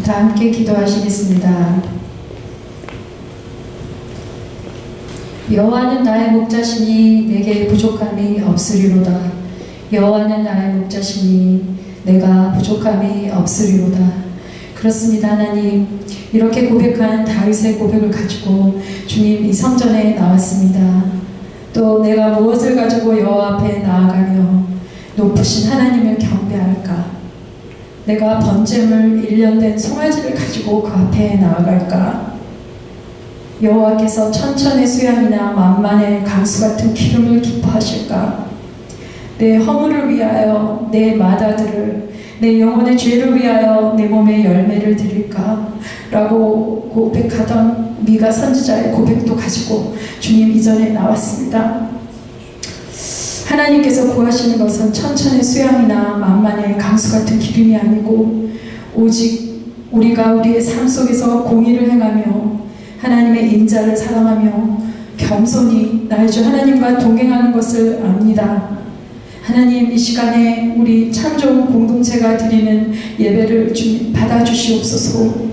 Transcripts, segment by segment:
다 함께 기도하시겠습니다. 여호와는 나의 목자시니 내게 부족함이 없으리로다. 여호와는 나의 목자시니 내가 부족함이 없으리로다. 그렇습니다. 하나님, 이렇게 고백한 다윗의 고백을 가지고 주님 이 성전에 나왔습니다. 또 내가 무엇을 가지고 여호와 앞에 나아가며 높으신 하나님을 경배할까? 내가 번제물 1년 된 송아지를 가지고 그 앞에 나아갈까? 여호와께서 천천의 수양이나 만만의 강수 같은 기름을 기뻐하실까? 내 허물을 위하여 내 마다들을, 내 영혼의 죄를 위하여 내 몸에 열매를 드릴까? 라고 고백하던 미가 선지자의 고백도 가지고 주님 이전에 나왔습니다. 하나님께서 구하시는 것은 천천의 수양이나 만만의 강수 같은 기름이 아니고 오직 우리가 우리의 삶 속에서 공의를 행하며 하나님의 인자를 사랑하며 겸손히 나의 주 하나님과 동행하는 것을 압니다. 하나님, 이 시간에 우리 참 좋은 공동체가 드리는 예배를 주님 받아주시옵소서.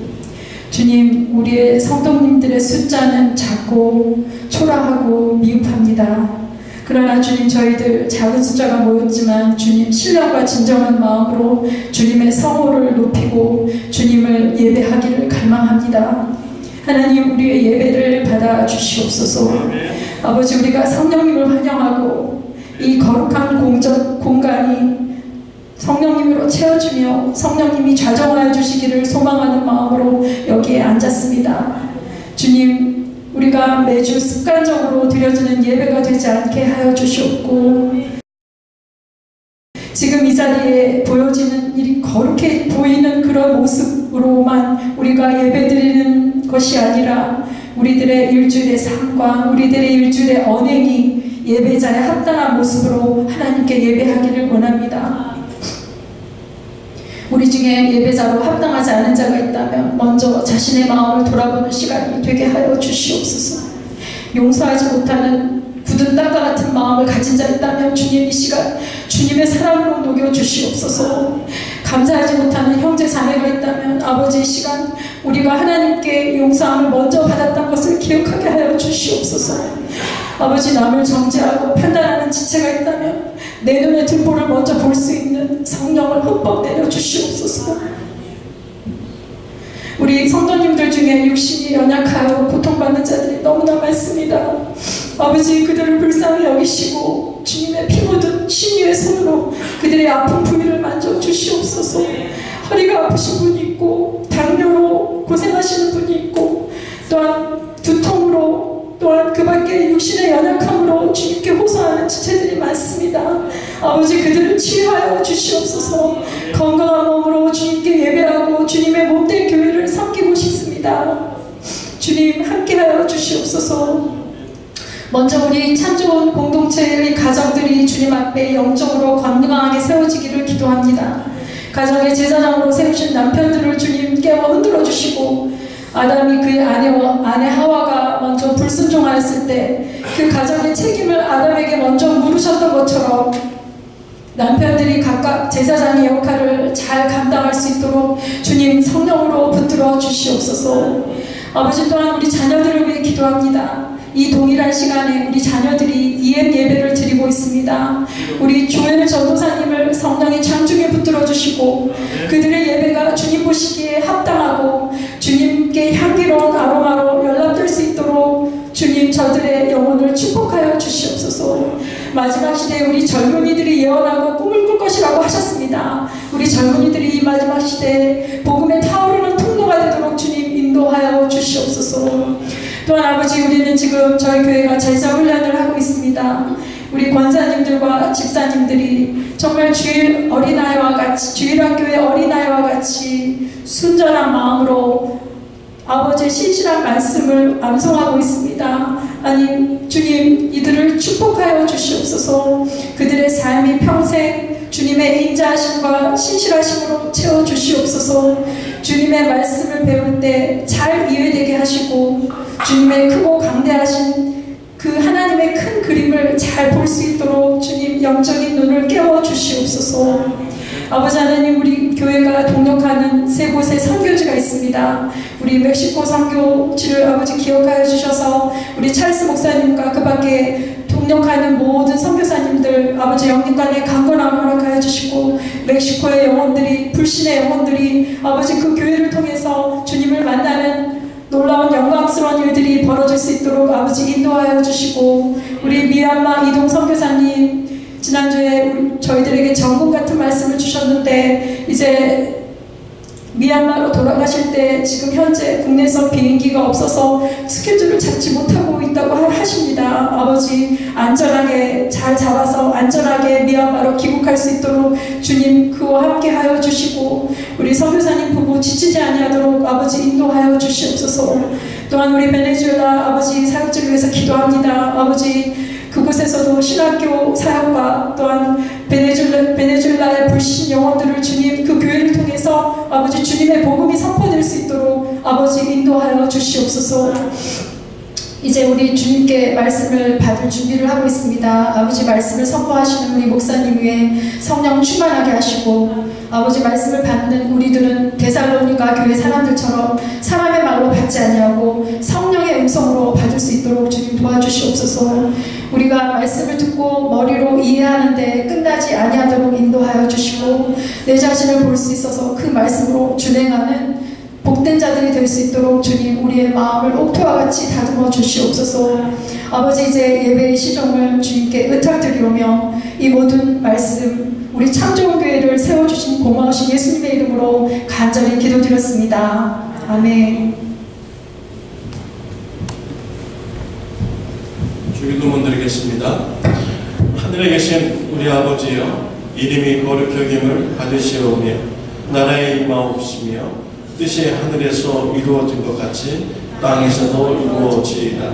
주님, 우리의 성도님들의 숫자는 작고 초라하고 미흡합니다. 그러나 주님, 저희들 작은 숫자가 모였지만 주님 신령과 진정한 마음으로 주님의 성호를 높이고 주님을 예배하기를 갈망합니다. 하나님, 우리의 예배를 받아 주시옵소서. 아버지, 우리가 성령님을 환영하고 이 거룩한 공간이 성령님으로 채워주며 성령님이 좌정하여 주시기를 소망하는 마음으로 여기에 앉았습니다. 주님, 우리가 매주 습관적으로 드려지는 예배가 되지 않게 하여 주시옵고 지금 이 자리에 보여지는 이 거룩해 보이는 그런 모습으로만 우리가 예배드리는 것이 아니라 우리들의 일주일의 삶과 우리들의 일주일의 언행이 예배자의 합당한 모습으로 하나님께 예배하기를 원합니다. 우리 중에 예배자로 합당하지 않은 자가 있다면 먼저 자신의 마음을 돌아보는 시간이 되게 하여 주시옵소서. 용서하지 못하는 굳은 땅과 같은 마음을 가진 자 있다면 주님 이 시간 주님의 사랑으로 녹여 주시옵소서. 감사하지 못하는 형제 자매가 있다면 아버지 이 시간 우리가 하나님께 용서함을 먼저 받았던 것을 기억하게 하여 주시옵소서. 아버지, 남을 정죄하고 판단하는 지체가 있다면 내 눈의 등불을 먼저 볼 수 있는 성령을 흠뻑 내려 주시옵소서. 우리 성도님들 중에 육신이 연약하여 고통받는 자들이 너무나 많습니다. 아버지, 그들을 불쌍히 여기시고 주님의 피 묻은 신유의 손으로 그들의 아픈 부위를 만져 주시옵소서. 허리가 아프신 분이 있고 당뇨로 고생하시는 분이 있고 또한 두통으로 또한 그 밖에 육신의 연약함으로 주님께 호소하는 지체들이 많습니다. 아버지, 그들을 치유하여 주시옵소서. 건강한 몸으로 주님께 예배하고 주님의 몸된 교회를 섬기고 싶습니다. 주님, 함께하여 주시옵소서. 먼저 우리 참 좋은 공동체의 가정들이 주님 앞에 영적으로 건강하게 세워지기를 기도합니다. 가정의 제사장으로 세우신 남편들을 주님 깨워 흔들어 주시고 아담이 그의 아내 하와가 먼저 불순종하였을 때 그 가정의 책임을 아담에게 먼저 물으셨던 것처럼 남편들이 각각 제사장의 역할을 잘 감당할 수 있도록 주님 성령으로 붙들어 주시옵소서. 아버지, 또한 우리 자녀들을 위해 기도합니다. 이 동일한 시간에 우리 자녀들이 EM 예배를 드리고 있습니다. 우리 조엘 전도사님을 성령의 장중에 붙들어 주시고 그들의 예배가 주님 보시기에 합당하고 주님께 향기로운 아로마로 연락될 수 있도록 주님 저들의 영혼을 축복하여 주시옵소서. 마지막 시대에 우리 젊은이들이 예언하고 꿈을 꿀 것이라고 하셨습니다. 우리 젊은이들이 이 마지막 시대에 복음의 타오르는 통로가 되도록 주님 인도하여 주시옵소서. 또한 아버지, 우리는 지금 저희 교회가 제자 훈련을 하고 있습니다. 우리 권사님들과 집사님들이 정말 주일 어린아이와 같이, 주일학교의 어린아이와 같이 순전한 마음으로 아버지의 신실한 말씀을 암송하고 있습니다. 아니, 주님, 이들을 축복하여 주시옵소서. 그들의 삶이 평생 주님의 인자하심과 신실하심으로 채워주시옵소서. 주님의 말씀을 배울 때 잘 이해되게 하시고 주님의 크고 강대하신 그 하나님의 큰 그림을 잘 볼 수 있도록 주님 영적인 눈을 깨워 주시옵소서. 아버지 하나님, 우리 교회가 동역하는 세 곳의 선교지가 있습니다. 우리 멕시코 선교지를 아버지 기억하여 주셔서 우리 찰스 목사님과 그 밖에 동역하는 모든 선교사님들 아버지 영육간에 강건함을 허락하여 주시고, 멕시코의 영혼들이, 불신의 영혼들이 아버지 그 교회를 통해서 주님을 만나는 놀라운 영광스러운 일들이 벌어질 수 있도록 아버지 인도하여 주시고, 우리 미얀마 이동 선교사님 지난주에 저희들에게 정금 같은 말씀을 주셨는데, 이제 미얀마로 돌아가실 때 지금 현재 국내선 비행기가 없어서 스케줄을 잡지 못하고 있다고 하십니다. 아버지 안전하게 잘 잡아서 안전하게 미얀마로 귀국할 수 있도록 주님 그와 함께 하여 주시고, 우리 선교사님 부부 지치지 아니하도록 아버지 인도하여 주시옵소서. 또한 우리 베네수엘라 아버지 사역지를 위해서 기도합니다. 아버지 그곳에서도 신학교 사역과 또한 베네수엘라의 불신 영혼들을 주님 그 교회를 통해서 아버지 주님의 복음이 선포될 수 있도록 아버지 인도하여 주시옵소서. 이제 우리 주님께 말씀을 받을 준비를 하고 있습니다. 아버지 말씀을 선포하시는 우리 목사님 위에 성령 충만하게 하시고, 아버지 말씀을 받는 우리들은 데살로니가 교회 사람들처럼 사람의 말로 받지 아니하고 성령의 음성으로 받을 수 있도록 주님 도와주시옵소서. 우리가 말씀을 듣고 머리로 이해하는데 끝나지 아니하도록 인도하여 주시고, 내 자신을 볼 수 있어서 그 말씀으로 준행하는 복된 자들이 될 수 있도록 주님 우리의 마음을 옥토와 같이 다듬어 주시옵소서. 아버지 이제 예배의 시종을 주님께 의탁드리오며, 이 모든 말씀 우리 창조교회를 세워주신 고마우신 예수님의 이름으로 간절히 기도드렸습니다. 아멘. 주기도문 드리겠습니다. 하늘에 계신 우리 아버지여, 이름이 거룩히 여김을 받으시오며 나라의 임하옵시며 뜻이 하늘에서 이루어진 것 같이 땅에서도 이루어지이다.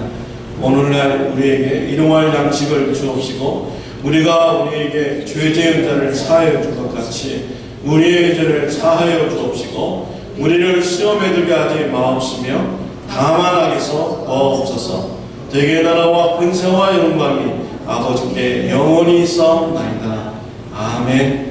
오늘날 우리에게 일용할 양식을 주옵시고, 우리가 우리에게 죄 지은 자를 사하여 줄 것 같이 우리의 죄를 사하여 주옵시고, 우리를 시험에 들게 하지 마옵시며 다만 악에서 넣어옵소서. 대개 나라와 근세와 영광이 아버지께 영원히 있사옵나이다. 아멘.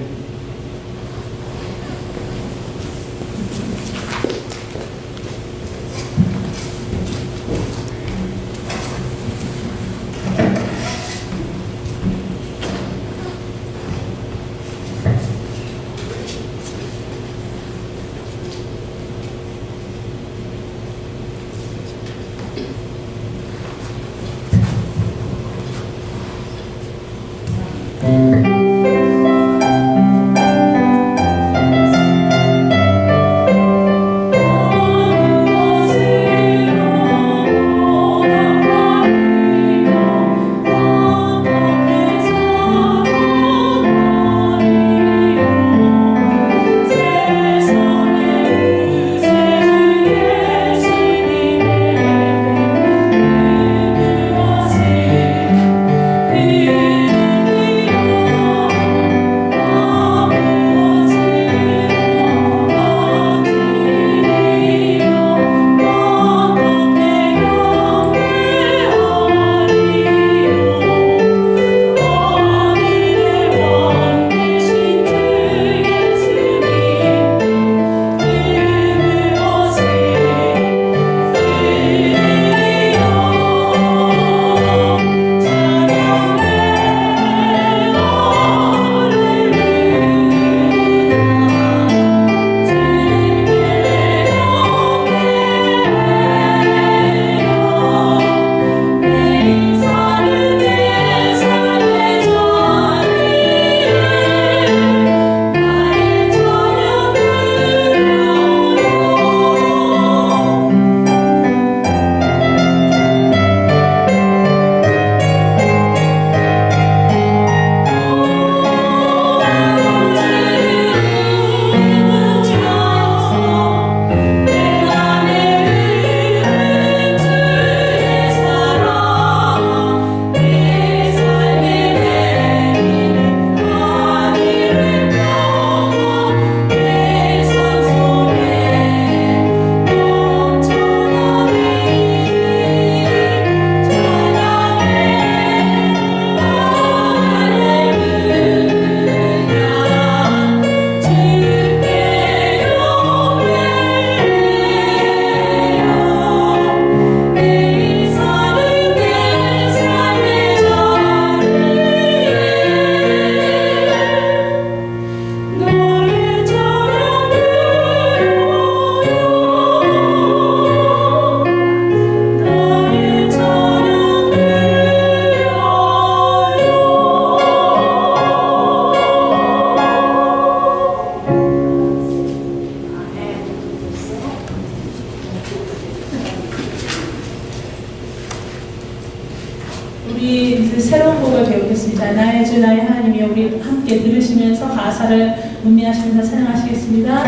들으시면서 가사를 음미하시면서 찬양하시겠습니다.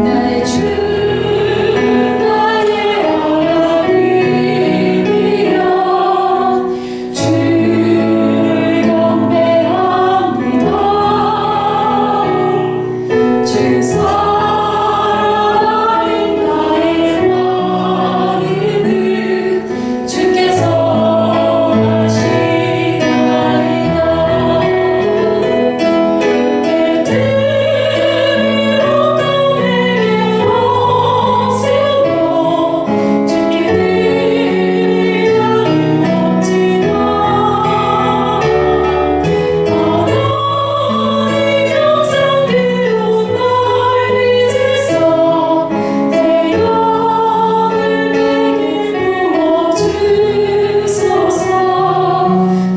나의 주 나의 하나님이여 주를 경배합니다. 주 사랑하는 나의 마음을 주께서 하시나이다.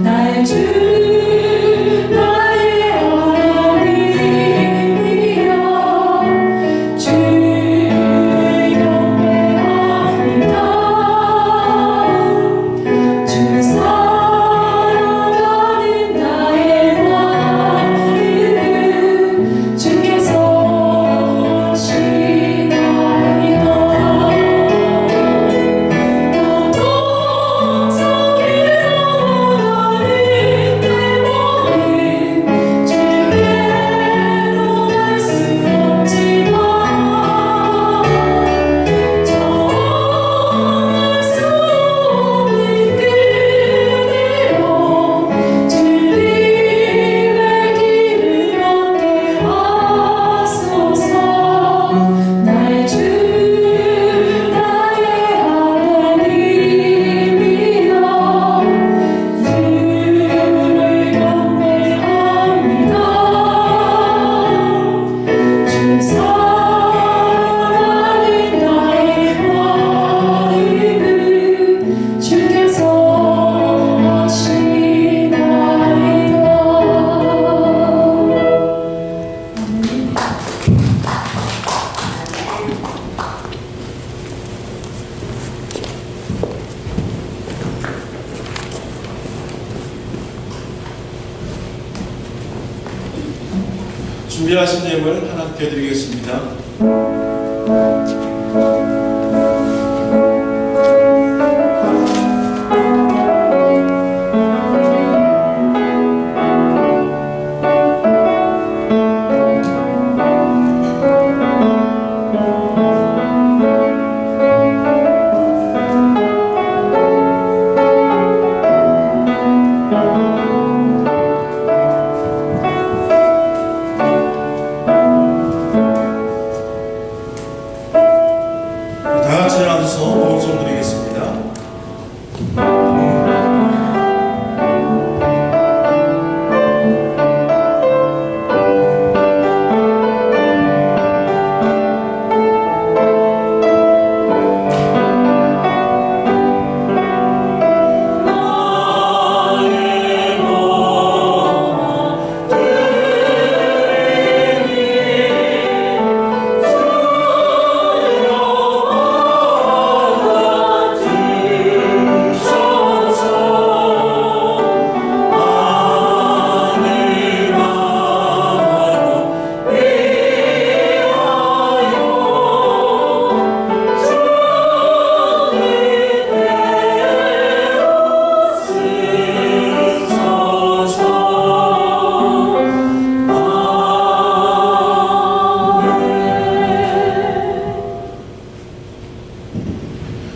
나의 주 나의 하나님이여 주를 경배합니다. 주 사랑하는 나의 마음을 주께서 하시나이다. 나의 주 나의 하나님이여 주를 경배합니다. 주 사랑하는 나의 마음을 주께서 하시나이다. 준비하신 예물 하나님께 드리겠습니다. 다 같이 일어나서 봉송 드리겠습니다.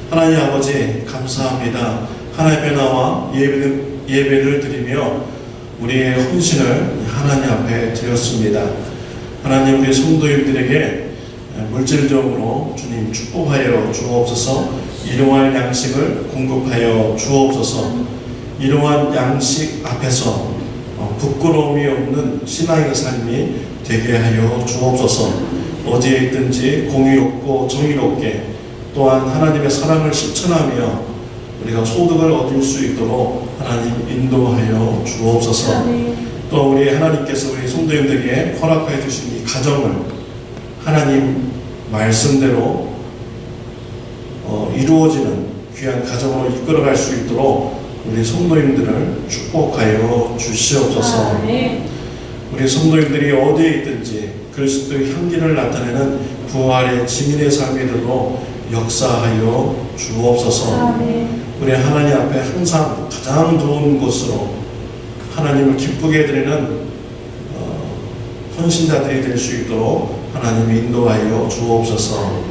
하나님 아버지 감사합니다. 하나님 앞에 나와 예배를 드리며 우리의 헌신을 하나님 앞에 드렸습니다. 하나님 우리 성도님들에게 물질적으로 주님 축복하여 주옵소서. 일용할 양식을 공급하여 주옵소서. 이러한 양식 앞에서 부끄러움이 없는 신앙의 삶이 되게 하여 주옵소서. 어디에 있든지 공의롭고 정의롭게 또한 하나님의 사랑을 실천하며 우리가 소득을 얻을 수 있도록 하나님 인도하여 주옵소서. 또 우리 하나님께서 우리 성도님들에게 허락하여 주신 이 가정을 하나님 말씀대로 이루어지는 귀한 가정으로 이끌어갈 수 있도록 우리 성도님들을 축복하여 주시옵소서. 우리 성도님들이 어디에 있든지 그리스도의 향기를 나타내는 부활의 지민의 삶이 되도록 역사하여 주옵소서. 우리 하나님 앞에 항상 가장 좋은 곳으로 하나님을 기쁘게 해드리는 헌신자들이 될 수 있도록 하나님이 인도하여 주옵소서.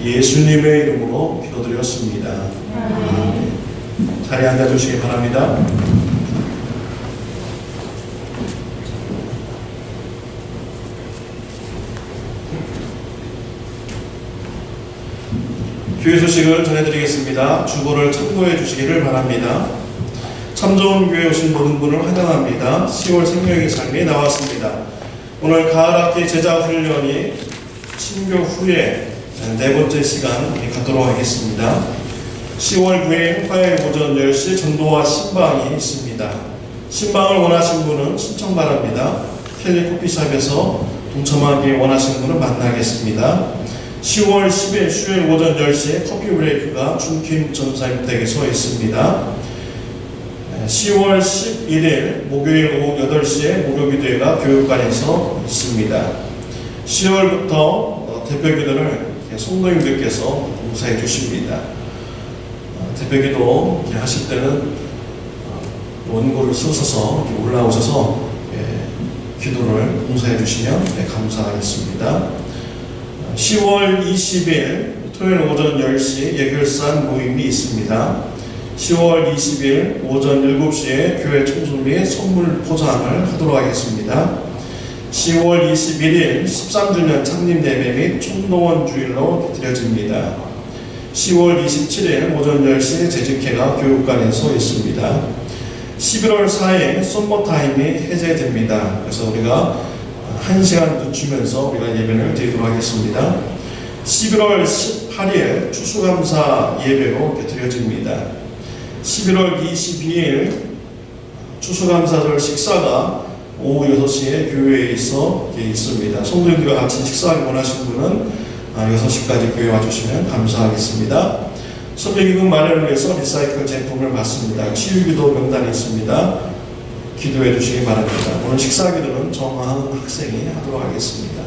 예수님의 이름으로 기도드렸습니다. 자리에 앉아주시기 바랍니다. 교회 소식을 전해드리겠습니다. 주보를 참고해 주시기를 바랍니다. 참 좋은 교회 오신 모든 분을 환영합니다. 10월 생명의 삶이 나왔습니다. 오늘 가을학기 제자훈련이 신교 후에 네 번째 시간 갖도록 하겠습니다. 10월 9일 화요일 오전 10시 전도와 신방이 있습니다. 신방을 원하신 분은 신청 바랍니다. 켈리 커피숍에서 동참하기 원하시는 분은 만나겠습니다. 10월 10일 수요일 오전 10시에 커피 브레이크가 준킴 전사님 댁에서 있습니다. 10월 11일 목요일 오후 8시에 목요기도회가 교육관에서 있습니다. 10월부터 대표기도를 성도님들께서 봉사해 주십니다. 대표기도 하실 때는 원고를 쓰셔서 올라오셔서 기도를 봉사해 주시면 감사하겠습니다. 10월 20일 토요일 오전 10시 예결산 모임이 있습니다. 10월 20일 오전 7시에 교회 청소 및 선물 포장을 하도록 하겠습니다. 10월 21일 13주년 창립 예배 및 총동원 주일로 드려집니다. 10월 27일 오전 10시 재직회가 교육관에서 있습니다. 11월 4일 썸머타임이 해제됩니다. 그래서 우리가 1시간 늦추면서 우리가 예배를 드리도록 하겠습니다. 11월 18일 추수감사 예배로 드려집니다. 11월 22일 추수감사절 식사가 오후 6시에 교회에 있습니다. 성도님들과 같이 식사하기 원하시는 분은 6시까지 교회에 와주시면 감사하겠습니다. 선배기금 마련을 위해서 리사이클 제품을 받습니다. 치유기도 명단이 있습니다. 기도해 주시기 바랍니다. 오늘 식사기도는 정하은 학생이 하도록 하겠습니다.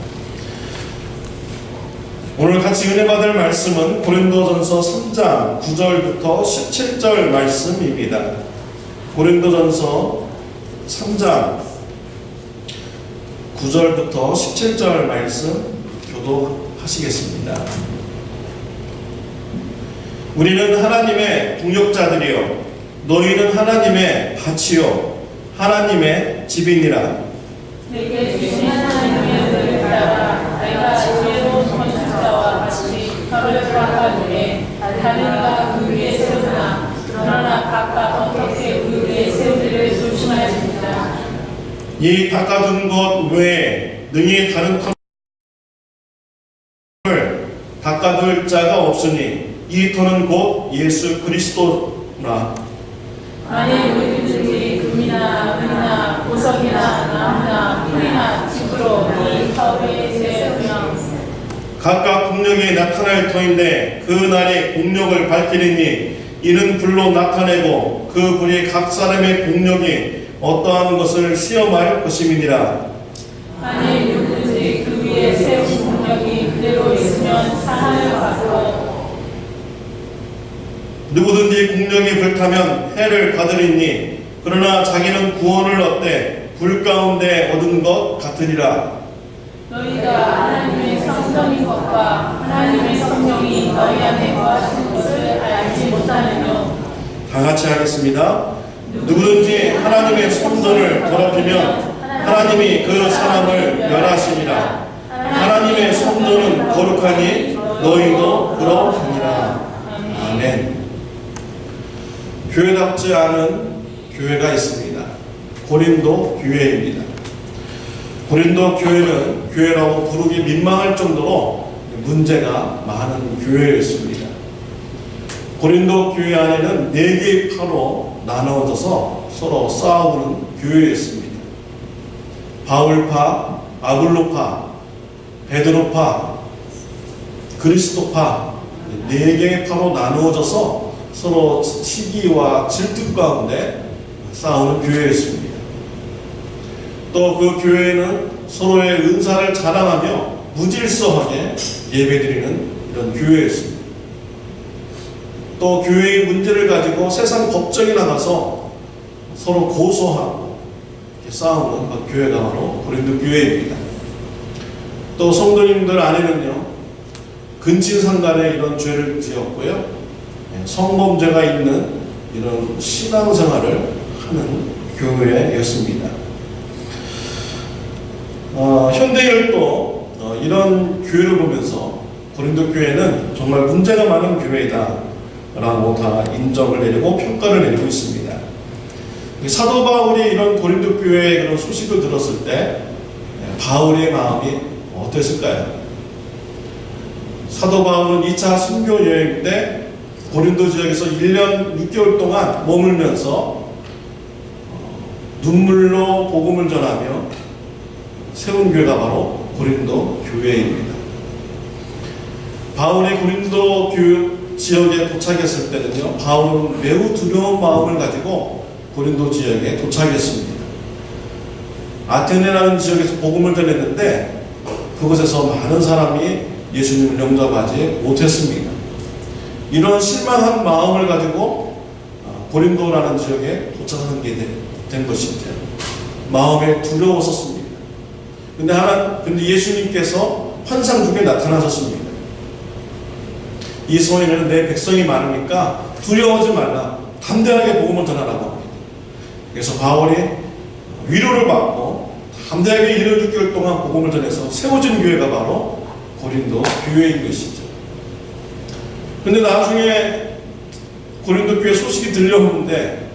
오늘 같이 은혜 받을 말씀은 고린도전서 3장 9절부터 17절 말씀입니다. 고린도전서 3장 9절부터 17절 말씀 교독하시겠습니다. 우리는 하나님의 동역자들이요 너희는 하나님의 밭이요 하나님의 집이니라. 내게 주신 하나님의 은혜를 따라 내가 지혜로운 건축자와 같이 벽을 깎아주에 다른 이가 그 위에 세우나 그러나 각각 어떻게 그 위에 세우기를 조심하십니다. 이 닦아준 것 외에 능히 다른 터를 닦아둘 자가 없으니 이 터는 곧 예수 그리스도라. 만일 누구든지 금이나 은이나 보석이나 나무나 풀이나 집으로 이 터 위에 세우면 각각 공력이 나타날 터인데 그 날에 공력을 밝히리니 이는 불로 나타내고 그 불이 각 사람의 공력이 어떠한 것을 시험할 것임이니라. 만일 누구든지 그 위에 세운 공력이 그대로 있으면 상을 받고 누구든지 공력이 불타면 해를 받으리니 그러나 자기는 구원을 얻되 불 가운데 얻은 것 같으리라. 너희가 하나님의 성령인 것과 하나님의 성령이 너희 안에 거하시는 것을 알지 못하느뇨. 다 같이 하겠습니다. 누구든지 하나님의 성전을 더럽히면 하나님이 그 사람을 멸하시니라. 하나님의 성전은 거룩하니 너희도 그러하니라. 아멘. 교회답지 않은 교회가 있습니다. 고린도 교회입니다. 고린도 교회는 교회라고 부르기 민망할 정도로 문제가 많은 교회였습니다. 고린도 교회 안에는 4개의 파로 나누어져서 서로 싸우는 교회였습니다. 바울파, 아볼로파, 베드로파, 그리스도파 4개의 파로 나누어져서 서로 시기와 질투 가운데 싸우는 교회였습니다. 또 그 교회는 서로의 은사를 자랑하며 무질서하게 예배드리는 이런 교회였습니다. 또 교회의 문제를 가지고 세상 법정에 나가서 서로 고소하고 싸우는 그 교회가 바로 고린도 교회입니다. 또 성도님들 안에는요, 근친상간에 이런 죄를 지었고요, 성범죄가 있는 이런 신앙생활을 하는 교회였습니다. 현대일도 이런 교회를 보면서 고린도 교회는 정말 문제가 많은 교회이다 라고 다 인정을 내리고 평가를 내리고 있습니다. 사도 바울이 이런 고린도 교회의 그런 소식을 들었을 때 바울의 마음이 어땠을까요? 사도 바울은 2차 선교 여행 때 고린도 지역에서 1년 6개월 동안 머물면서 눈물로 복음을 전하며 세운 교회가 바로 고린도 교회입니다. 바울이 고린도 지역에 도착했을 때는요, 바울은 매우 두려운 마음을 가지고 고린도 지역에 도착했습니다. 아테네라는 지역에서 복음을 전했는데 그곳에서 많은 사람이 예수님을 영접하지 못했습니다. 이런 실망한 마음을 가지고 고린도라는 지역에 도착하게 된 것이죠. 마음에 두려웠었습니다. 근데 예수님께서 환상 중에 나타나셨습니다. 이 소인은 내 백성이 많으니까 두려워하지 말라. 담대하게 복음을 전하라고 합니다. 그래서 바울이 위로를 받고 담대하게 1년 6개월 동안 복음을 전해서 세워진 교회가 바로 고린도 교회인 것이죠. 근데 나중에 고린도 교회 소식이 들려오는데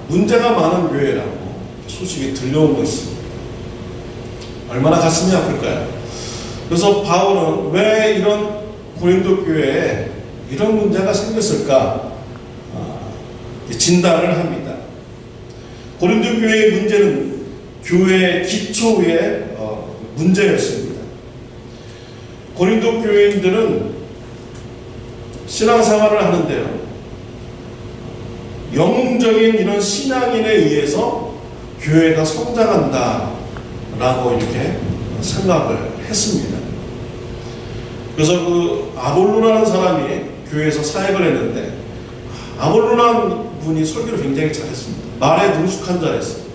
문제가 많은 교회라고 소식이 들려온 것입니다. 얼마나 가슴이 아플까요? 그래서 바울은 왜 이런 고린도 교회에 이런 문제가 생겼을까 진단을 합니다. 고린도 교회의 문제는 교회의 기초의 문제였습니다. 고린도 교회인들은 신앙생활을 하는데요, 영웅적인 이런 신앙인에 의해서 교회가 성장한다 라고 이렇게 생각을 했습니다. 그래서 그 아볼로라는 사람이 교회에서 사역을 했는데, 아볼로라는 분이 설교를 굉장히 잘했습니다. 말에 능숙한 자였어요.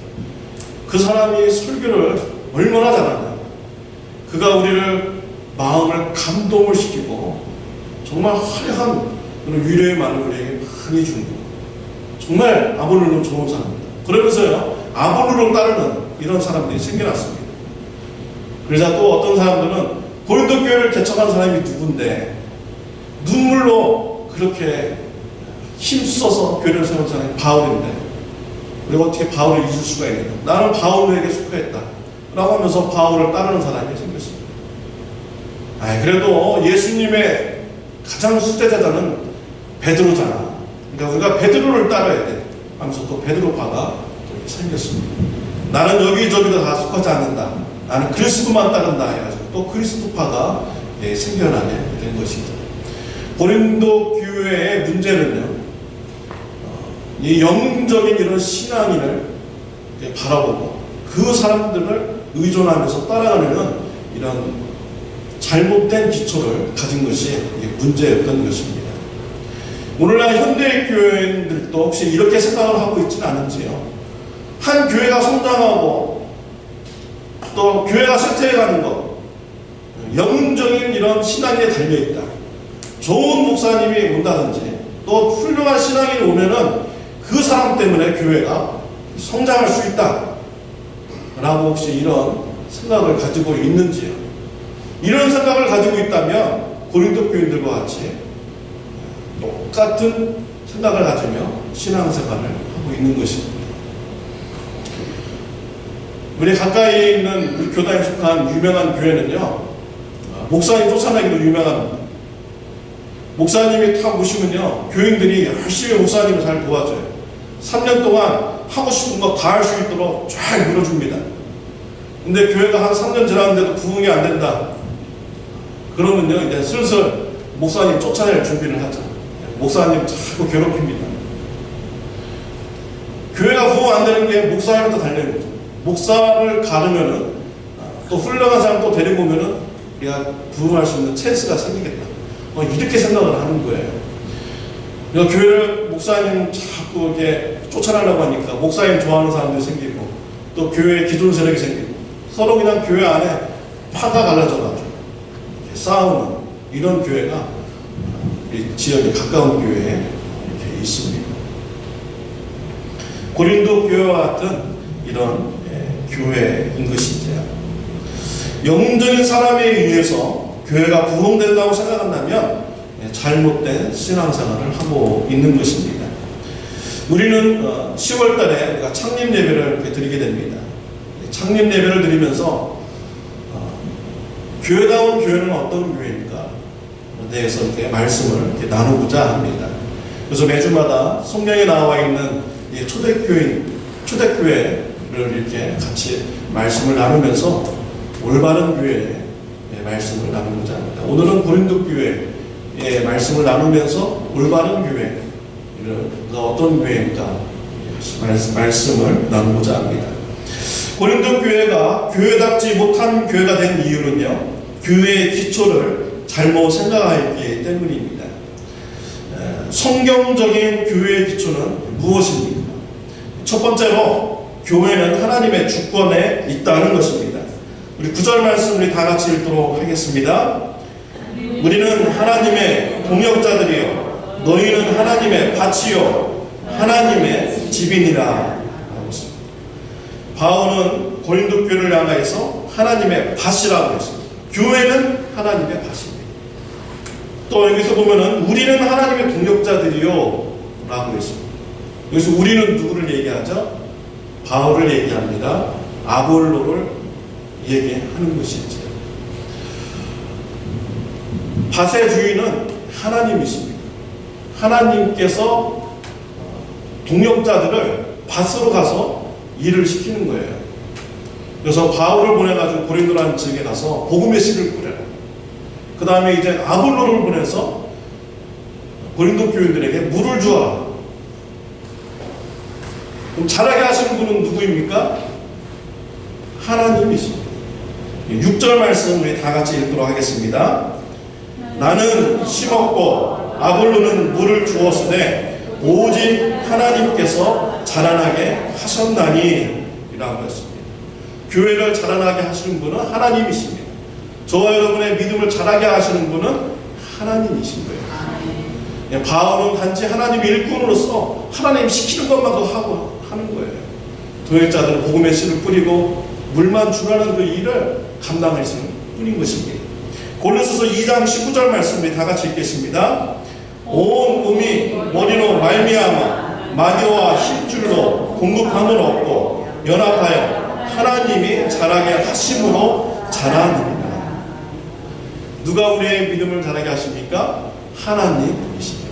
그 사람이 설교를 얼마나 잘하냐, 그가 우리를 마음을 감동을 시키고 정말 화려한 그런 위로의 말을 우리에게 많이 준 거예요. 정말 아볼로는 좋은 사람입니다. 그러면서요, 아볼로를 따르는 이런 사람들이 생겨났습니다. 그러자 또 어떤 사람들은 고린도 교회를 개척한 사람이 누군데 눈물로 그렇게 힘써서 교회를 세운 사람이 바울인데 우리가 어떻게 바울을 잊을 수가 있느냐, 나는 바울에게 속했다 라고 하면서 바울을 따르는 사람이 생겼습니다. 그래도 예수님의 가장 수제자는 베드로잖아, 그러니까 우리가 베드로를 따라야 돼 하면서 또 베드로파가 생겼습니다. 나는 여기저기도 다 속하지 않는다, 나는 그리스도만 따른다 해가지고 또 그리스도파가 생겨나게 된 것이죠. 고린도 교회의 문제는요, 이 영웅적인 이런 신앙인을 바라보고 그 사람들을 의존하면서 따라가려는 이런 잘못된 기초를 가진 것이 문제였던 것입니다. 오늘날 현대 교회인들도 혹시 이렇게 생각을 하고 있지는 않은지요? 한 교회가 성장하고 또 교회가 쇠퇴해가는 것, 영웅적인 이런 신앙에 달려있다, 좋은 목사님이 온다든지 또 훌륭한 신앙인이 오면은 그 사람 때문에 교회가 성장할 수 있다 라고 혹시 이런 생각을 가지고 있는지요? 이런 생각을 가지고 있다면 고린도 교인들과 같이 똑같은 생각을 가지며 신앙생활을 하고 있는 것입니다. 우리 가까이에 있는 우리 교단에 속한 유명한 교회는요, 목사님 쫓아내기로 유명합니다. 목사님이 탁 오시면요, 교인들이 열심히 목사님을 잘 도와줘요. 3년 동안 하고 싶은 거 다 할 수 있도록 쫙 밀어줍니다. 근데 교회가 한 3년 지났는데도 부흥이 안 된다 그러면요, 이제 슬슬 목사님 쫓아낼 준비를 하죠. 목사님 자꾸 괴롭힙니다. 교회가 부흥 안 되는 게 목사님부터 달려있는 거죠. 목사를 가르면은 또 훌륭한 사람 또 데리고 오면은 우리가 부흥할 수 있는 찬스가 생기겠다. 이렇게 생각을 하는 거예요. 그러니까 교회를 목사님 자꾸 이렇게 쫓아내려고 하니까 목사님 좋아하는 사람들이 생기고 또 교회에 기존 세력이 생기고 서로 그냥 교회 안에 파가 갈라져가지고 싸우는 이런 교회가 이 지역에 가까운 교회에 이렇게 있습니다. 고린도 교회와 같은 이런 교회인 것이죠. 영웅적인 사람에 의해서 교회가 부흥된다고 생각한다면 잘못된 신앙생활을 하고 있는 것입니다. 우리는 10월 달에 우리가 창립 예배를 드리게 됩니다. 창립 예배를 드리면서 교회다운 교회는 어떤 교회입니까? 대해서 이렇게 말씀을 이렇게 나누고자 합니다. 그래서 매주마다 성경에 나와 있는 초대교회를 이렇게 같이 말씀을 나누면서 올바른 교회의 말씀을 나누고자 합니다. 오늘은 고린도 교회의 말씀을 나누면서 올바른 교회는 어떤 교회인가 말씀을 나누고자 합니다. 고린도 교회가 교회답지 못한 교회가 된 이유는요, 교회의 기초를 잘못 생각하기 때문입니다. 성경적인 교회의 기초는 무엇입니까? 첫 번째로 교회는 하나님의 주권에 있다는 것입니다. 우리 9절 말씀 우리 다 같이 읽도록 하겠습니다. 우리는 하나님의 동역자들이요 너희는 하나님의 밭이요 하나님의 집이니라 라고 했습니다. 바울은 고린도 교회를 향하여서 하나님의 밭이라고 했습니다. 교회는 하나님의 밭입니다. 또 여기서 보면은 우리는 하나님의 동역자들이요 라고 했습니다. 여기서 우리는 누구를 얘기하죠? 바울을 얘기합니다. 아볼로를 얘기하는 것이죠. 밭의 주인은 하나님이십니다. 하나님께서 동역자들을 밭으로 가서 일을 시키는 거예요. 그래서 바울을 보내가지고 고린도라는 지역에 가서 복음의 씨를 뿌려라. 그 다음에 이제 아볼로를 보내서 고린도 교인들에게 물을 주어라. 그럼 잘하게 하시는 분은 누구입니까? 하나님이십니다. 6절 말씀 우리 다 같이 읽도록 하겠습니다. 나는 심었고 아볼로는 물을 주었으되 오직 하나님께서 자라나게 하셨나니 라고 했습니다. 교회를 자라나게 하시는 분은 하나님이십니다. 저와 여러분의 믿음을 자라게 하시는 분은 하나님이신 거예요. 바울은 단지 하나님의 일꾼으로서 하나님 시키는 것만 하고 하는 거예요. 동역자들은 복음의 씨를 뿌리고 물만 주라는 그 일을 감당하시는 뿐인 것입니다. 골로새서 2장 19절 말씀을 다 같이 읽겠습니다. 온 음이 머리로 말미암아 마디와 힘줄로 공급함을 얻고 연합하여 하나님이 자라게 하심으로 자라느니라. 누가 우리의 믿음을 자라게 하십니까? 하나님이십니다.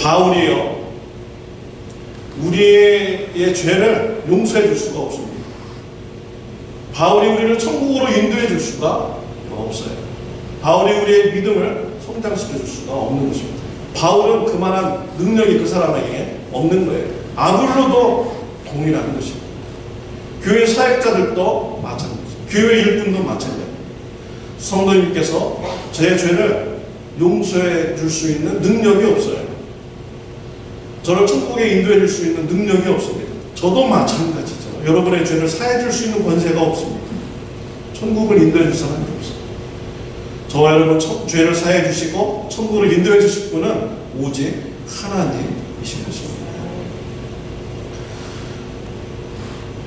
바울이요, 우리의 죄를 용서해 줄 수가 없습니다. 바울이 우리를 천국으로 인도해 줄 수가 없어요. 바울이 우리의 믿음을 성장시켜 줄 수가 없는 것입니다. 바울은 그만한 능력이 그 사람에게 없는 거예요. 아볼로도 동일한 것입니다. 교회 사역자들도 마찬가지입니다. 교회 일꾼도 마찬가지입니다. 성도님께서 제 죄를 용서해 줄 수 있는 능력이 없어요. 저를 천국에 인도해 줄 수 있는 능력이 없습니다. 저도 마찬가지죠. 여러분의 죄를 사해 줄 수 있는 권세가 없습니다. 천국을 인도해 줄 사람이 없어요. 저와 여러분 죄를 사해 주시고 천국을 인도해 주실 분은 오직 하나님이신 것입니다.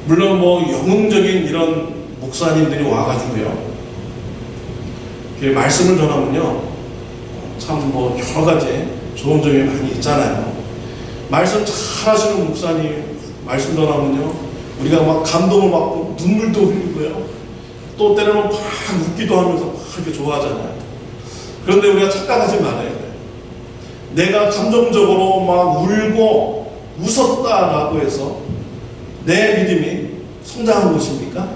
물론 영웅적인 이런 목사님들이 와가지고요, 말씀을 전하면요, 참 여러 가지 좋은 점이 많이 있잖아요. 말씀 잘 하시는 목사님 말씀 전하면요, 우리가 막 감동을 받고 눈물도 흘리고요, 또 때로는 막 웃기도 하면서 막 이렇게 좋아하잖아요. 그런데 우리가 착각하지 말아야 돼요. 내가 감정적으로 막 울고 웃었다라고 해서 내 믿음이 성장한 것입니까?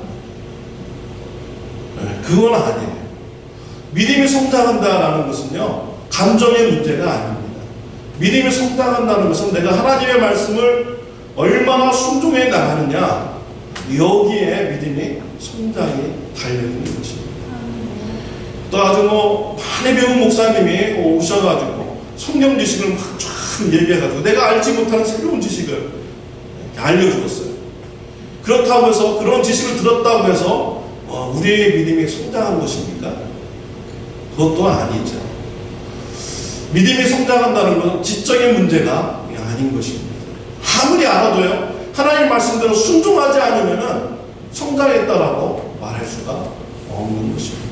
네, 그건 아니에요. 믿음이 성장한다라는 것은요, 감정의 문제가 아닙니다. 믿음이 성장한다는 것은 내가 하나님의 말씀을 얼마나 순종해 나가느냐, 여기에 믿음이 성장이 달려있는 것입니다. 또 아주 많이 배운 목사님이 오셔가지고 성경 지식을 막 쫙 얘기해가지고 내가 알지 못하는 새로운 지식을 알려주었어요. 그렇다고 해서 그런 지식을 들었다고 해서 우리의 믿음이 성장한 것입니까? 그것도 아니죠. 믿음이 성장한다는 것은 지적인 문제가 아닌 것입니다. 아무리 알아도요, 하나님 말씀대로 순종하지 않으면 성장했다라고 말할 수가 없는 것입니다.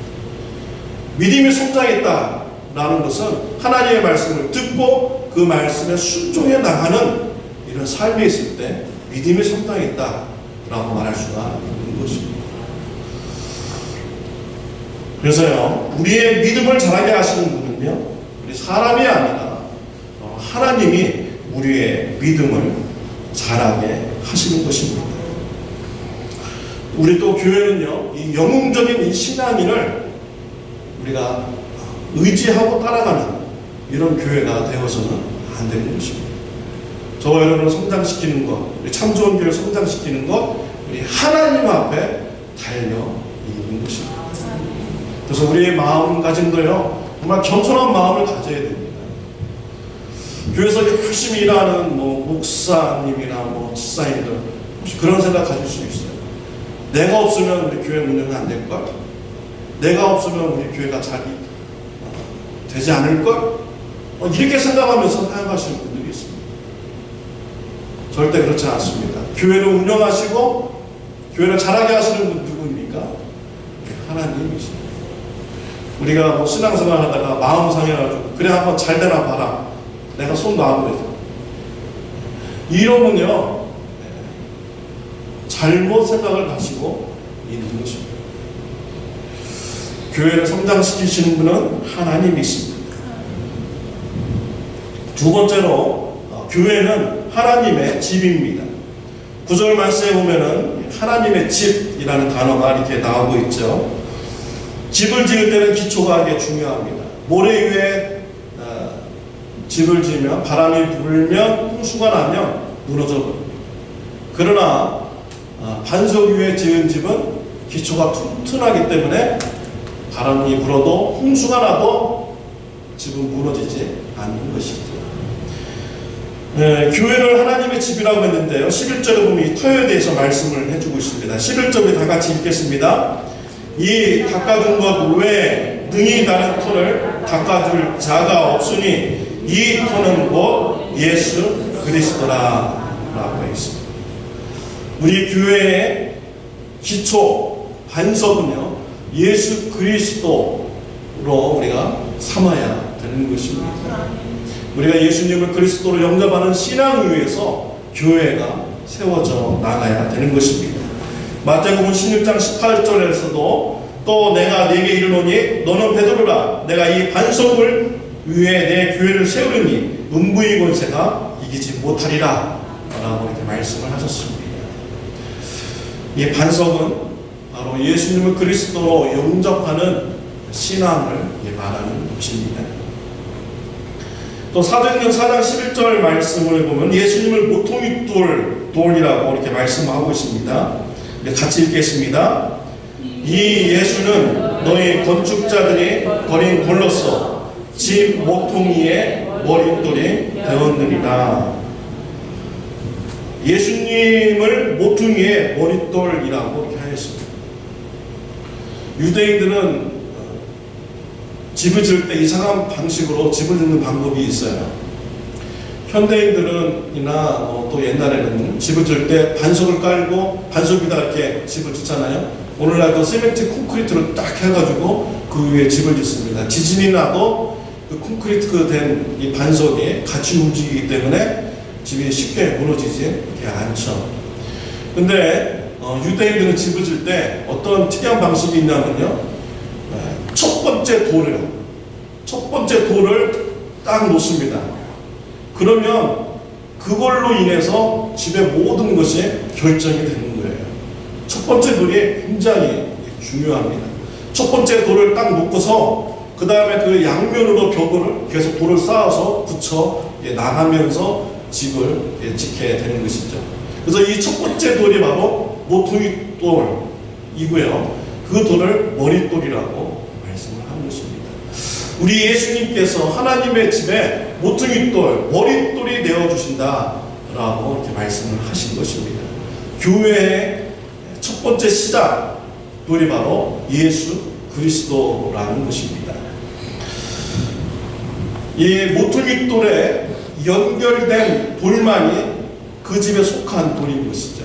믿음이 성장했다라는 것은 하나님의 말씀을 듣고 그 말씀에 순종해 나가는 이런 삶이 있을 때 믿음이 성장했다라고 말할 수가 있는 것입니다. 그래서요, 우리의 믿음을 자라게 하시는 분은요, 우리 사람이 아니라 하나님이 우리의 믿음을 자라게 하시는 것입니다. 우리 또 교회는요, 이 영웅적인 이 신앙인을 우리가 의지하고 따라가는 이런 교회가 되어서는 안 되는 것입니다. 저와 여러분을 성장시키는 것, 우리 참 좋은 교회를 성장시키는 것, 우리 하나님 앞에 달려 있는 것입니다. 그래서 우리의 마음가짐도요, 정말 겸손한 마음을 가져야 됩니다. 교회에서 열심히 일하는 목사님이나 집사님들, 혹시 그런 생각 가질 수 있어요. 내가 없으면 우리 교회 문제는 안 될걸? 내가 없으면 우리 교회가 잘 되지 않을걸? 이렇게 생각하면서 사역하시는 분들이 있습니다. 절대 그렇지 않습니다. 교회를 운영하시고 교회를 잘하게 하시는 분 누구입니까? 하나님이십니다. 우리가 신앙생활 하다가 마음 상해가지고 그래 한번 잘 되나 봐라, 내가 손 놔보죠. 이러면요, 잘못 생각을 가지고 있는 것입니다. 교회를 성장시키시는 분은 하나님이십니다. 두 번째로, 교회는 하나님의 집입니다. 9절 말씀에 보면은 하나님의 집이라는 단어가 이렇게 나오고 있죠. 집을 지을 때는 기초가 이게 중요합니다. 모래 위에 집을 지으면 바람이 불면 홍수가 나면 무너져 버립니다. 그러나 반석 위에 지은 집은 기초가 튼튼하기 때문에 바람이 불어도 홍수가 나도 집은 무너지지 않는 것이죠. 교회를 하나님의 집이라고 했는데요, 11절에 보면 이 터에 대해서 말씀을 해주고 있습니다. 11절에 다 같이 읽겠습니다. 이 닦아둔 것 외에 능히 다른 터를 닦아줄 자가 없으니 이 터는 곧 예수 그리스도라 라고 했습니다. 우리 교회의 기초 반석은요, 예수 그리스도로 우리가 삼아야 되는 것입니다. 우리가 예수님을 그리스도로 영접하는 신앙 위에서 교회가 세워져 나가야 되는 것입니다. 마태복음 16장 18절에서도 또 내가 네게 이르노니 너는 베드로라, 내가 이 반석을 위에 내 교회를 세우리니 음부의 권세가 이기지 못하리라 라고 이렇게 말씀을 하셨습니다. 이 반석은 바로 예수님을 그리스도로 영접하는 신앙을 말하는 것입니다. 또 사도행전 4장 11절 말씀을 보면 예수님을 모퉁이 돌이라고 이렇게 말씀하고 있습니다. 같이 읽겠습니다. 이 예수는 너희 건축자들이 버린 돌로서 집 모퉁이의 머릿돌이 되었느니라. 예수님을 모퉁이의 머릿돌이라고 이렇게 하였습니다. 유대인들은 집을 지을 때 이상한 방식으로 집을 짓는 방법이 있어요. 현대인들은이나 또 옛날에는 집을 지을 때 반석을 깔고 반석 위에다 이렇게 집을 짓잖아요. 오늘날도 시멘트 콘크리트를 딱 해가지고 그 위에 집을 짓습니다. 지진이 나도 그 콘크리트 된 이 반석이 같이 움직이기 때문에 집이 쉽게 무너지지 않죠. 근데 유대인들은 집을 지을 때 어떤 특이한 방식이 있냐면요, 첫 번째 돌을 딱 놓습니다. 그러면 그걸로 인해서 집의 모든 것이 결정이 되는 거예요. 첫 번째 돌이 굉장히 중요합니다. 첫 첫 번째 돌을 딱 놓고서 그 다음에 그 양면으로 벽을 계속 돌을 쌓아서 붙여 나가면서 집을 짓게 되는 것이죠. 그래서 이 첫 번째 돌이 바로 모퉁이 돌이고요. 그 돌을 머릿돌이라고 말씀을 하는 것입니다. 우리 예수님께서 하나님의 집에 모퉁이 돌, 머릿돌이 되어주신다라고 이렇게 말씀을 하신 것입니다. 교회의 첫 번째 시작 돌이 바로 예수 그리스도라는 것입니다. 이 모퉁이 돌에 연결된 돌만이 그 집에 속한 돌인 것이죠.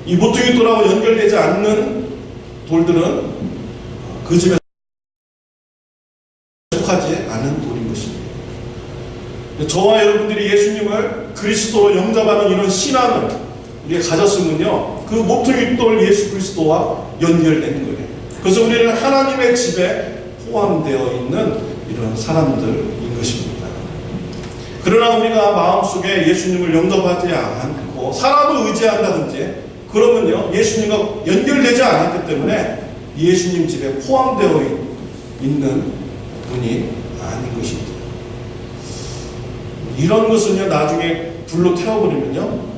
이 모퉁이 돌하고 연결되지 않는 돌들은 그 집에 속하지 않은 돌인 것입니다. 저와 여러분들이 예수님을 그리스도로 영접하는 이런 신앙을 우리가 가졌으면요, 그 모퉁이 돌 예수 그리스도와 연결되는 거예요. 그래서 우리는 하나님의 집에 포함되어 있는 이런 사람들인 것입니다. 그러나 우리가 마음속에 예수님을 영접하지 않고 사람을 의지한다든지 그러면요, 예수님과 연결되지 않았기 때문에 예수님 집에 포함되어 있는 분이 아닌 것입니다. 이런 것은요, 나중에 불로 태워버리면요,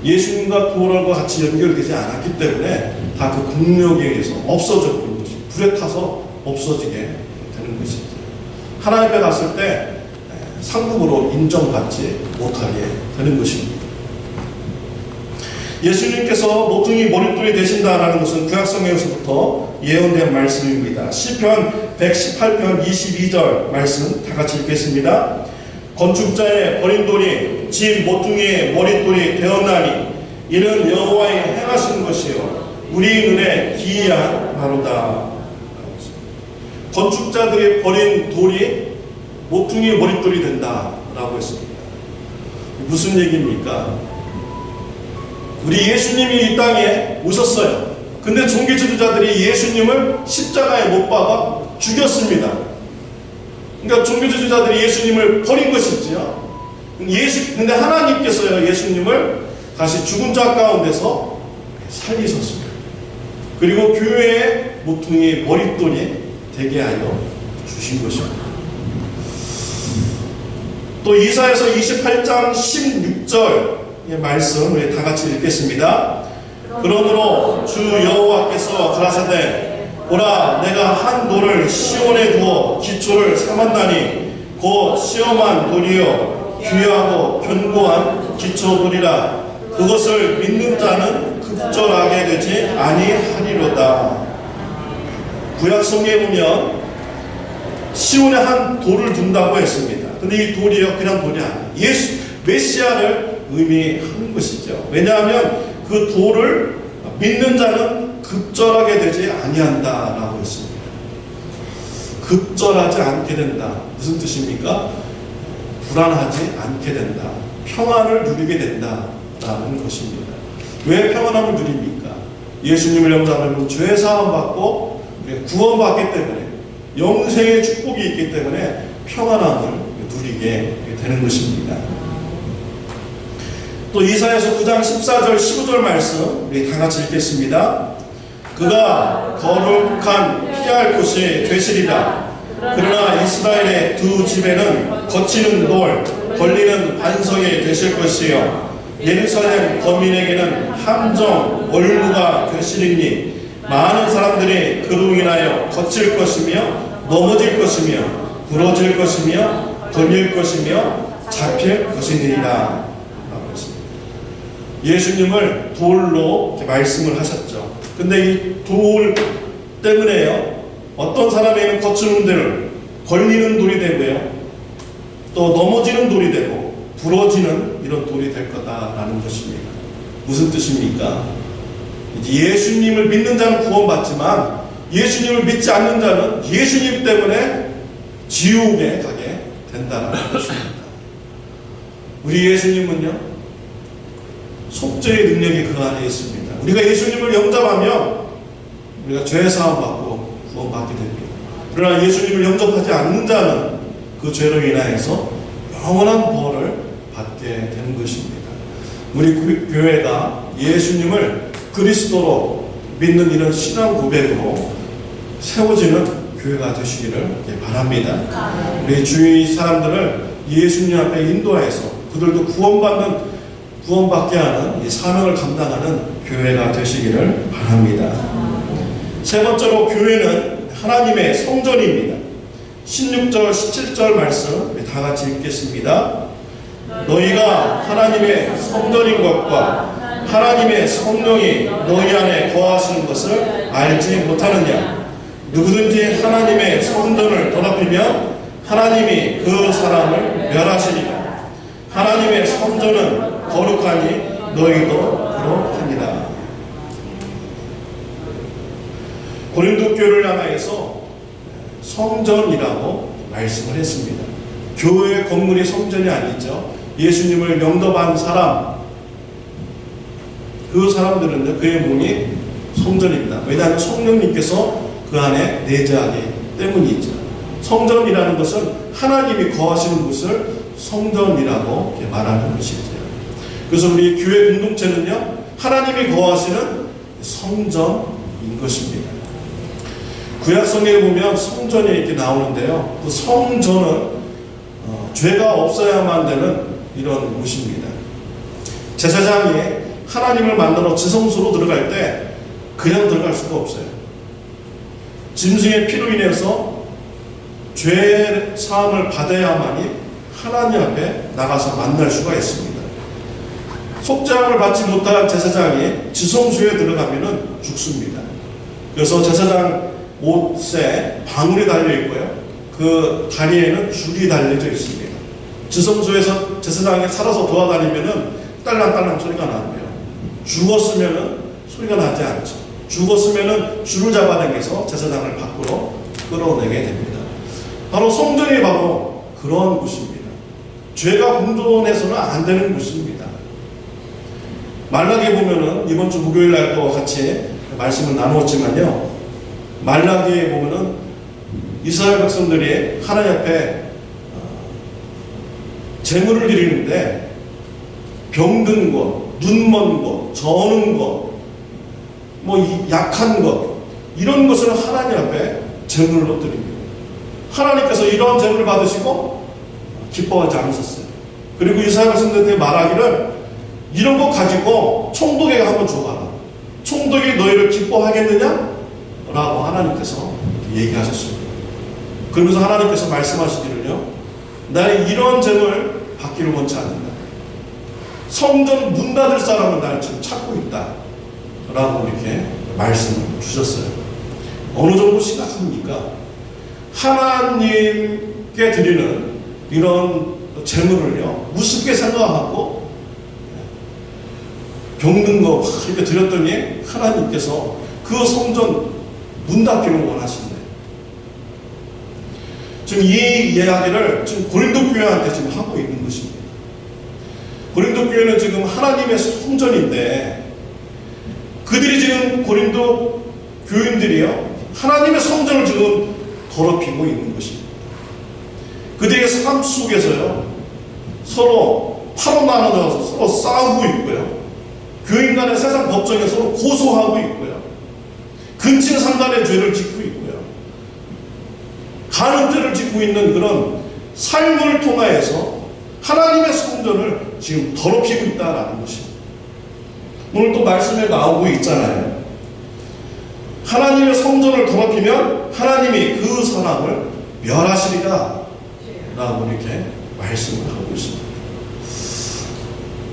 예수님과 도널과 같이 연결되지 않았기 때문에 다 그 공력에 의해서 없어져 버리는 것입니다. 불에 타서 없어지게 되는 것입니다. 하나님 앞에 갔을 때 상급으로 인정받지 못하게 되는 것입니다. 예수님께서 모퉁이 머릿돌이 되신다라는 것은 구약성경에서부터 예언된 말씀입니다. 시편 118편 22절 말씀 다 같이 읽겠습니다. 건축자의 버린 돌이 집 모퉁이의 머릿돌이 되었나니 이는 여호와의 행하신 것이요 우리 눈에 기이한 바로다. 건축자들이 버린 돌이 모퉁이의 머릿돌이 된다라고 했습니다. 무슨 얘기입니까? 우리 예수님이 이 땅에 오셨어요. 근데 종교지도자들이 예수님을 십자가에 못 박아 죽였습니다. 그러니까 종교지도자들이 예수님을 버린 것이지요. 근데 하나님께서요, 예수님을 다시 죽은 자 가운데서 살리셨습니다. 그리고 교회의 모퉁이 머릿돌이 되게 하여 주신 것입니다. 또 이사야서 28장 16절의 말씀 우리 다 같이 읽겠습니다. 그러므로 주 여호와께서 가라사대 보라 내가 한 돌을 시온에 두어 기초를 삼았나니 곧 시험한 돌이요 귀하고 견고한 기초돌이라 그것을 믿는 자는 급절하게 되지 아니하리로다. 구약성경에 보면 시온에 한 돌을 둔다고 했습니다. 근데 이 돌이요 그냥 돌이 아니에요. 예수 메시아를 의미하는 것이죠. 왜냐하면 그 돌을 믿는 자는 급절하게 되지 아니한다라고 했습니다. 급절하지 않게 된다. 무슨 뜻입니까? 불안하지 않게 된다. 평안을 누리게 된다라는 것입니다. 왜 평안함을 누립니까? 예수님을 영접하면 죄 사함 받고 구원받기 때문에 영생의 축복이 있기 때문에 평안함을 누리게 되는 것입니다. 또 이사야서 9장 14절 15절 말씀 우리 다 같이 읽겠습니다. 그가 거룩한 피할 곳이 되시리라. 그러나 이스라엘의 두 집에는 거치는 돌 걸리는 반석이 되실 것이요 예루살렘 거민에게는 함정 월무가 되시리니 많은 사람들이 그로 인하여 거칠 것이며 넘어질 것이며 부러질 것이며 걸릴 것이며 잡힐 것이니라. 예수님을 돌로 이렇게 말씀을 하셨죠. 근데 이 돌 때문에요, 어떤 사람에게는 거치는 돌을 걸리는 돌이 되고요, 또 넘어지는 돌이 되고 부러지는 이런 돌이 될 거다라는 것입니다. 무슨 뜻입니까? 예수님을 믿는 자는 구원받지만 예수님을 믿지 않는 자는 예수님 때문에 지옥에 가게 된다는 것입니다. 우리 예수님은요, 속죄의 능력이 그 안에 있습니다. 우리가 예수님을 영접하면 우리가 죄 사함 받고 구원받게 됩니다. 그러나 예수님을 영접하지 않는 자는 그 죄로 인하여서 영원한 벌을 받게 되는 것입니다. 우리 교회가 예수님을 그리스도로 믿는 이런 신앙 고백으로 세워지는 교회가 되시기를 바랍니다. 우리 주위 사람들을 예수님 앞에 인도하여서 그들도 구원받게 하는 이 사명을 감당하는 교회가 되시기를 바랍니다. 세 번째로 교회는 하나님의 성전입니다. 16절, 17절 말씀 다 같이 읽겠습니다. 너희가 하나님의 성전인 것과 하나님의 성령이 너희 안에 거하시는 것을 알지 못하느냐? 누구든지 하나님의 성전을 더럽히면 하나님이 그 사람을 멸하시리라. 하나님의 성전은 거룩하니 너희도 그렇하니라. 고린도 교회를 향하여서 성전이라고 말씀을 했습니다. 교회 건물이 성전이 아니죠. 예수님을 영접한 사람, 그 사람들은 그의 몸이 성전입니다. 왜냐하면 성령님께서 그 안에 내재하기 때문이죠. 성전이라는 것은 하나님이 거하시는 곳을 성전이라고 말하는 것이죠. 그래서 우리 교회 공동체는요, 하나님이 거하시는 성전인 것입니다. 구약 성경에 보면 성전이 이렇게 나오는데요, 그 성전은 죄가 없어야만 되는 이런 곳입니다. 제사장이 하나님을 만나러 지성소로 들어갈 때 그냥 들어갈 수가 없어요. 짐승의 피로 인해서 죄 사함을 받아야만이 하나님 앞에 나가서 만날 수가 있습니다. 속죄함을 받지 못한 제사장이 지성소에 들어가면은 죽습니다. 그래서 제사장 옷에 방울이 달려 있고요, 그 다리에는 줄이 달려져 있습니다. 지성소에서 제사장이 살아서 돌아다니면은 딸랑딸랑 소리가 나고요. 죽었으면은 소리가 나지 않죠. 죽었으면은 줄을 잡아당겨서 제사장을 밖으로 끌어내게 됩니다. 바로 성전이 바로 그런 곳입니다. 죄가 공존해서는 안 되는 곳입니다. 말라기에 보면은 이번 주 목요일 날도 같이 말씀을 나누었지만요, 말라기에 보면은 이스라엘 백성들이 하나님 앞에 제물을 드리는데 병든 것, 눈먼 것, 저는 것, 뭐 약한 것, 이런 것을 하나님 앞에 제물로 드립니다. 하나님께서 이런 제물을 받으시고 기뻐하지 않으셨어요. 그리고 이스라엘 백성들한테 말하기를 이런 거 가지고 총독에게 한번 줘봐라. 총독이 너희를 기뻐하겠느냐? 라고 하나님께서 얘기하셨습니다. 그러면서 하나님께서 말씀하시기를요, 나는 이런 제물 받기를 원치 않는다. 성전 문 닫을 사람은 나를 지금 찾고 있다. 라고 이렇게 말씀을 주셨어요. 어느 정도 심각합니까? 하나님께 드리는 이런 제물을요, 우습게 생각하고 병든 거 이렇게 드렸더니 하나님께서 그 성전 문 닫기를 원하신대. 지금 이 이야기를 지금 고린도 교회한테 지금 하고 있는 것입니다. 고린도 교회는 지금 하나님의 성전인데, 그들이 지금 고린도 교인들이요, 하나님의 성전을 지금 더럽히고 있는 것입니다. 그들의 삶 속에서요, 서로 파로 나눠져서 서로 싸우고 있고요, 교인 간의 세상 법정에 서로 고소하고 있고요, 근친 상간의 죄를 짓고 있고요, 간음죄를 짓고 있는 그런 삶을 통하여서 하나님의 성전을 지금 더럽히고 있다라는 것입니다. 오늘 또 말씀에 나오고 있잖아요. 하나님의 성전을 더럽히면 하나님이 그 사람을 멸하시리라 라고 이렇게 말씀을 하고 있습니다.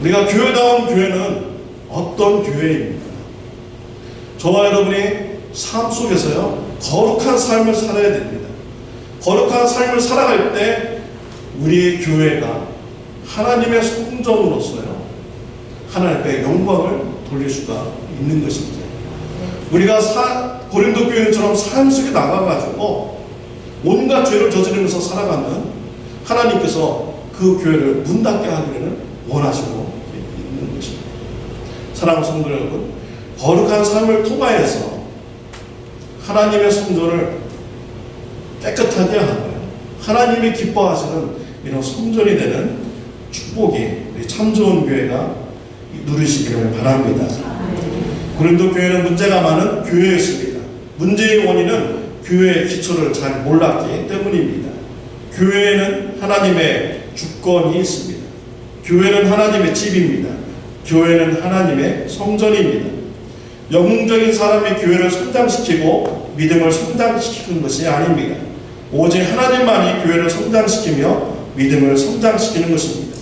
우리가 교회다운 교회는 어떤 교회입니까? 저와 여러분이 삶 속에서요, 거룩한 삶을 살아야 됩니다. 거룩한 삶을 살아갈 때 우리의 교회가 하나님의 성전으로서요, 하나님 앞에 영광을 돌릴 수가 있는 것입니다. 우리가 고린도 교회처럼 삶 속에 나가가지고 온갖 죄를 저지르면서 살아가면 하나님께서 그 교회를 문 닫게 하기를 원하시고 있는 것입니다. 사랑하는 성도 여러분, 거룩한 삶을 통하여서 하나님의 성전을 깨끗하게 하고요, 하나님이 기뻐하시는 이런 성전이 되는 축복이 우리 참 좋은 교회가 누리시기를 바랍니다. 고린도 교회는 문제가 많은 교회였습니다. 문제의 원인은 교회의 기초를 잘 몰랐기 때문입니다. 교회에는 하나님의 주권이 있습니다. 교회는 하나님의 집입니다. 교회는 하나님의 성전입니다. 영웅적인 사람이 교회를 성장시키고 믿음을 성장시키는 것이 아닙니다. 오직 하나님만이 교회를 성장시키며 믿음을 성장시키는 것입니다.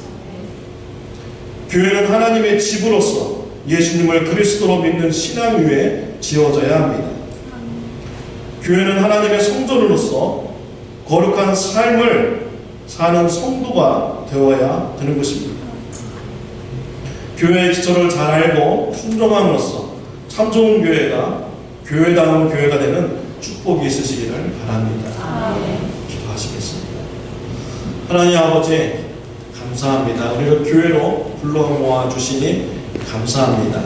교회는 하나님의 집으로서 예수님을 그리스도로 믿는 신앙 위에 지어져야 합니다. 교회는 하나님의 성전으로서 거룩한 삶을 사는 성도가 되어야 되는 것입니다. 교회의 기초를 잘 알고 순종함으로써 참 좋은 교회가 교회다운 교회가 되는 축복이 있으시기를 바랍니다. 기도하시겠습니다. 하나님 아버지 감사합니다. 우리를 교회로 불러 모아 주시니 감사합니다.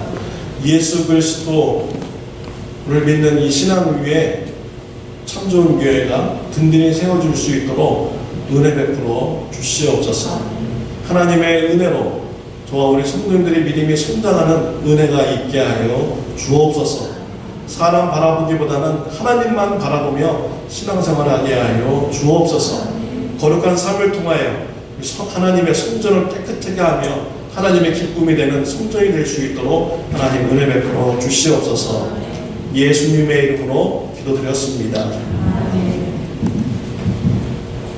예수 그리스도를 믿는 이 신앙 위에 참 좋은 교회가 든든히 세워줄 수 있도록 은혜 베풀어 주시옵소서. 하나님의 은혜로 저와 우리 성도님들의 믿음이 성장하는 은혜가 있게 하여 주옵소서. 사람 바라보기보다는 하나님만 바라보며 신앙생활하게 하여 주옵소서. 거룩한 삶을 통하여 하나님의 성전을 깨끗하게 하며 하나님의 기쁨이 되는 성전이 될 수 있도록 하나님 은혜 베풀어 주시옵소서. 예수님의 이름으로 기도드렸습니다.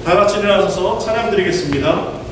다 같이 일어나셔서 찬양 드리겠습니다.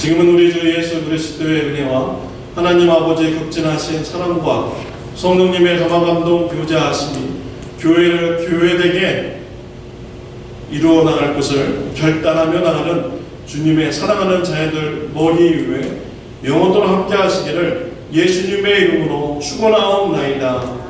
지금은 우리 주 예수 그리스도의 은혜와 하나님 아버지의 극진하신 사랑과 성령님의 감화감동 교제하심이 교회를 교회되게 이루어 나갈 것을 결단하며 나가는 주님의 사랑하는 자녀들 머리 위에 영원토록 함께 하시기를 예수님의 이름으로 축원하옵나이다.